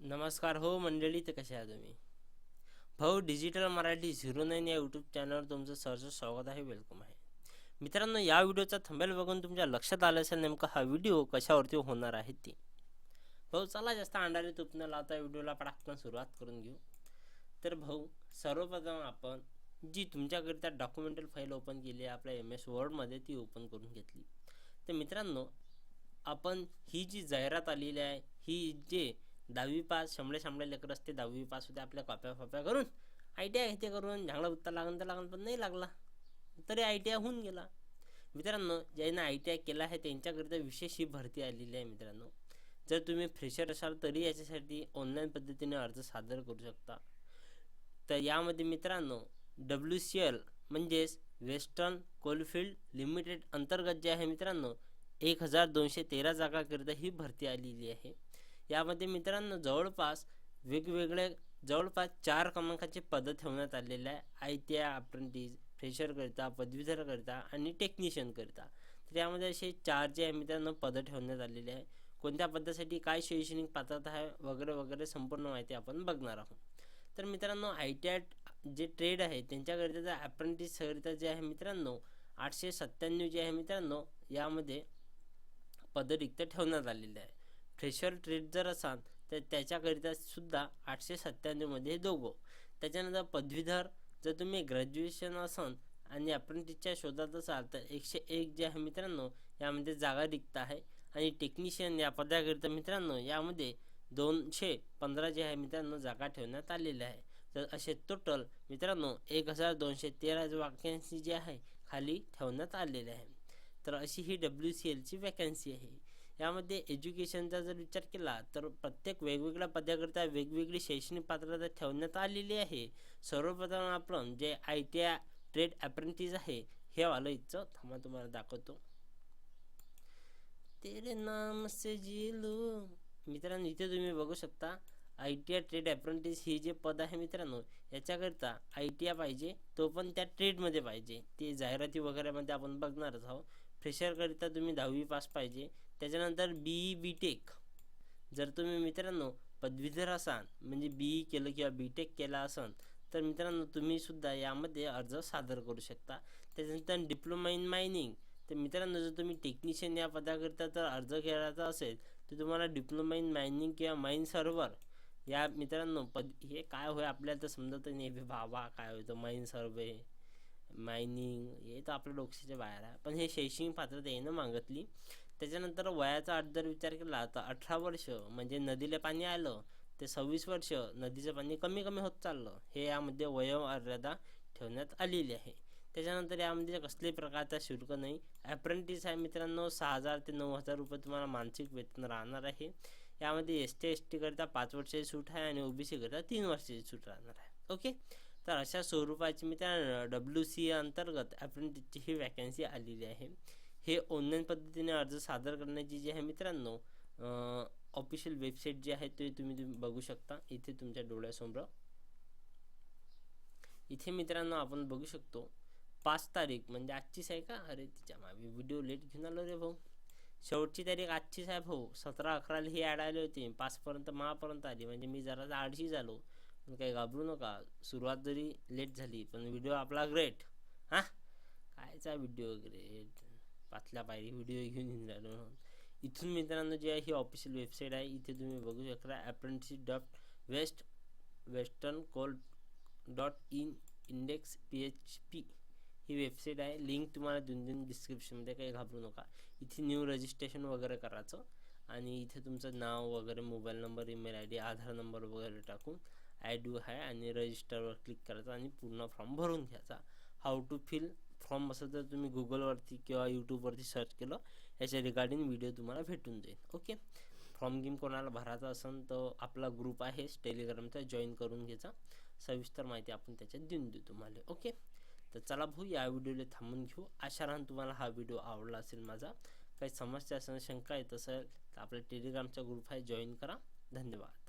नमस्कार हो मंडळी, तर कसे आहात तुम्ही? भाऊ डिजिटल मराठी 09 या यूट्यूब चॅनलवर तुमचं सहर्ष स्वागत आहे, वेलकम आहे. मित्रांनो, या व्हिडिओचा थंबनेल बघून तुमच्या लक्षात आलं असेल नेमका हा व्हिडिओ कशावरती होणार आहे ते. भाऊ चला जास्त अंडाने तुप न लावता व्हिडिओला पटाकन सुरुवात करून घेऊ. तर भाऊ, सर्वप्रथम आपण जी तुमच्याकरिता डॉक्युमेंटल फाईल ओपन केली आहे आपल्या MS वर्डमध्ये, ती ओपन करून घेतली. तर मित्रांनो, आपण ही जी जाहिरात आलेली आहे, ही जे 10वी पास शंभरे लेकर असते, 10वी पास होते, आपल्या कॉप्या करून ITI घेते करून चांगला उत्तर लागून तर लागून, पण नाही लागला तरी ITI होऊन गेला. मित्रांनो, ज्यांना ITI केला आहे त्यांच्याकरिता विशेष ही भरती आलेली आहे. मित्रांनो, जर तुम्ही फ्रेशर असाल तरी याच्यासाठी ऑनलाईन पद्धतीने अर्ज सादर करू शकता. तर यामध्ये मित्रांनो WCL म्हणजेच वेस्टर्न कोलफिल्ड लिमिटेड अंतर्गत जे आहे मित्रांनो 1213 जागाकरिता ही भरती आलेली आहे. यामध्ये मित्रांनो जवळपास 4 क्रमांकाचे पद ठेवण्यात आलेले आहे. ITI अप्रेंटिस, फ्रेशरकरिता, पदवीधरकरिता आणि टेक्निशियनकरिता. तर यामध्ये असे 4 जे आहे मित्रांनो पद ठेवण्यात आलेले आहे. कोणत्या पदासाठी काय शैक्षणिक पात्रता आहे वगैरे वगैरे संपूर्ण माहिती आपण बघणार आहोत. तर मित्रांनो, ITI जे ट्रेड आहे त्यांच्याकरिता अप्रेंटिसकरिता जे आहे मित्रांनो 897 जे आहे मित्रांनो यामध्ये पद रिक्त ठेवण्यात आलेले आहे. फ्रेशर ट्रेड जर असाल तर त्याच्याकरिता सुद्धा 897 मध्ये दोघं. त्याच्यानंतर पदवीधर जर तुम्ही ग्रॅज्युएशन असाल आणि अप्रेंटिसच्या शोधात असाल तर 101 जे आहे मित्रांनो यामध्ये जागा रिक्त आहे. आणि टेक्निशियन या पदाकरिता मित्रांनो यामध्ये 215 जे आहे मित्रांनो जागा ठेवण्यात आलेल्या आहे. तर असे टोटल मित्रांनो 1213 वॅकन्सी जी आहे खाली ठेवण्यात आलेले आहे. तर अशी ही WCLची वॅकन्सी आहे. यामध्ये एज्युकेशनचा जर विचार केला तर प्रत्येक वेगवेगळ्या पदाकरिता वेगवेगळी शैक्षणिक पात्रता ठेवण्यात आलेली आहे. सर्वप्रथम आपण जे ITI ट्रेड अप्रेंटिस आहे हे वालं इथं थांबा तुम्हाला दाखवतो. तेरे नाम से जिलू. मित्रांनो, इथे तुम्ही बघू शकता ITI ट्रेड अप्रेंटिस ही जे पद आहे मित्रांनो याच्याकरिता ITI पाहिजे, तो पण त्या ट्रेडमध्ये पाहिजे. ते जाहिराती वगैरेमध्ये आपण बघणारच आहोत. फ्रेशरकरिता तुम्ही 10वी पास पाहिजे. त्याच्यानंतर BE BTech जर तुम्ही मित्रांनो पदवीधर असाल म्हणजे BE केलं किंवा BTech केला असाल तर मित्रांनो तुम्ही सुद्धा यामध्ये अर्ज सादर करू शकता. त्याच्यानंतर डिप्लोमा इन मायनिंग. तर मित्रांनो, जर तुम्ही टेक्निशियन या पदाकरिता जर अर्ज करायचा असेल तर तुम्हाला डिप्लोमा इन मायनिंग किंवा माइन सर्व्हर या मित्रांनो हे काय होय आपल्याला तर समजत नाही बाबा, काय होतं माइन सर्व्हे मायनिंग, हे तर आपल्या डोक्याच्या बाहेर आहे. पण हे शैक्षणिक पात्रता येणं मागितली. त्याच्यानंतर वयाचा अट जर विचार केला तर 18 वर्ष म्हणजे नदीला पाणी आलं ते 26 वर्ष नदीचं पाणी कमी कमी होत चाललं, हे यामध्ये वयोमर्यादा ठेवण्यात आलेली आहे. त्याच्यानंतर यामध्ये कसल्याही प्रकारचा शुल्क नाही. अप्रेंटिस आहे मित्रांनो 6,000 ते 9,000 रुपये तुम्हाला मानसिक वेतन राहणार आहे. यामध्ये ST करता 5 वर्षाची सूट आहे आणि OBC करता 3 वर्षाची सूट राहणार आहे. ओके, तर अशा स्वरूपाची मित्रांनो WCA अंतर्गत अप्रेंटिसची ही वॅकन्सी आलेली आहे. हे ऑनलाईन पद्धतीने अर्ज सादर करण्याची जी आहे मित्रांनो ऑफिशियल वेबसाईट जी आहे ते तुम्ही बघू शकता इथे तुमच्या डोळ्यासमोर. इथे मित्रांनो आपण बघू शकतो 5 तारीख म्हणजे आजचीच आहे का? अरे तिच्या मागे व्हिडिओ लेट घेऊन आलो रे भाऊ. शेवटची तारीख आजचीच आहे भाऊ. 17/11 ही ॲड आली होती, 5पर्यंत महापर्यंत आली. म्हणजे मी जरा आळशी झालो. पण काही घाबरू नका, सुरुवात जरी लेट झाली पण व्हिडिओ आपला ग्रेट. हां, कायचा व्हिडिओ ग्रेट, पातल्या पायरी व्हिडिओ घेऊन येऊन राहिलो. इथून मित्रांनो जी आहे ही ऑफिशियल वेबसाईट आहे. इथे तुम्ही बघू शकता apprenticeship.westerncold.in/PHP ही वेबसाईट आहे. लिंक तुम्हाला देऊन डिस्क्रिप्शनमध्ये, काही घाबरू नका. इथे न्यू रजिस्ट्रेशन वगैरे करायचं आणि इथे तुमचं नाव वगैरे, मोबाईल नंबर, ईमेल ID, आधार नंबर वगैरे टाकून ॲड आहे आणि रजिस्टरवर क्लिक करायचं आणि पूर्ण फॉर्म भरून घ्यायचा. हाऊ टू फिल फॉर्म असं तर तुम्ही गुगलवरती किंवा यूट्यूबवरती सर्च केलं याच्या रिगार्डिंग व्हिडिओ तुम्हाला भेटून जाईल. ओके, फॉर्म गेम कोणाला भरायचा असेल तर आपला ग्रुप आहे टेलिग्रामचा, जॉईन करून घ्यायचा. सविस्तर माहिती आपण त्याच्यात देऊन देऊ तुम्हाला. ओके, तर चला भाऊ या व्हिडिओला थांबून घेऊ. आशा राहून तुम्हाला हा व्हिडिओ आवडला असेल. माझा काही समस्या असेल, शंका येत असेल तर आपल्या टेलिग्रामचा ग्रुप आहे, जॉईन करा. धन्यवाद.